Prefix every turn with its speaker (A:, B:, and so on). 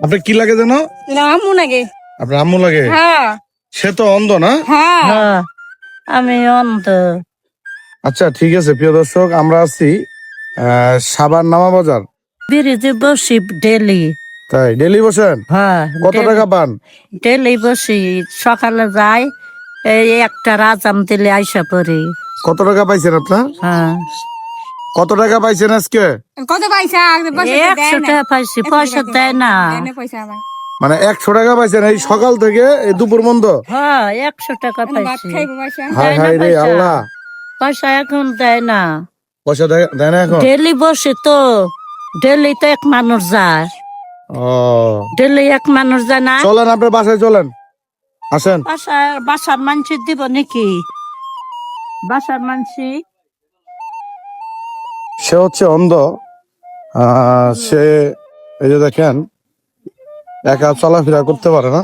A: আপনার কি লাগে যেন?
B: আম্মু নাকি?
A: আপনার আম্মু লাগে?
B: হ্যাঁ
A: সে তো অন্ধ না?
B: হ্যাঁ আমি অন্ধ।
A: আচ্ছা ঠিক আছে প্রিয় দর্শক, আমরা আছি সাভার নামা বাজার।
B: বিরিতে বসি ডেলি।
A: তাই ডেলি বসেন?
B: হ্যাঁ
A: কত টাকা পান?
B: ডেলি বসি, সকালে যাই এই একটা রাজাম তেলে আইসা পড়ি।
A: কত টাকা পাইছেন আপনার?
B: হ্যাঁ
A: কত টাকা পাইছেন আজকে?
C: কত পয়সা?
B: 100 টাকা পাইছি, পয়সা দেয় না।
C: পয়সা আমার
A: মানে 100 টাকা পাইছেন এই সকাল থেকে এই দুপুর বন্ধ?
B: হ্যাঁ 100 টাকা
C: ভাত
B: পাইছি।
C: খাইবো পয়সা।
A: হায়
B: দেয় না
A: হায় রে
B: পয়সা।
A: আল্লাহ,
B: পয়সা এখন দেয় না।
A: পয়সা দেয় না এখন?
B: ডেলি বসে তো, ডেলি তো এক মানুষ যায়,
A: ও
B: ডেলি এক মানুষ যায় না।
A: চলেন আপনার বাসায় চলেন, আসেন।
B: বাসার মানুষ দিব নাকি? বাসার মানুষ
A: সে হচ্ছে অন্ধ, সে এই যে দেখেন একা চলাফেরা করতে পারে না।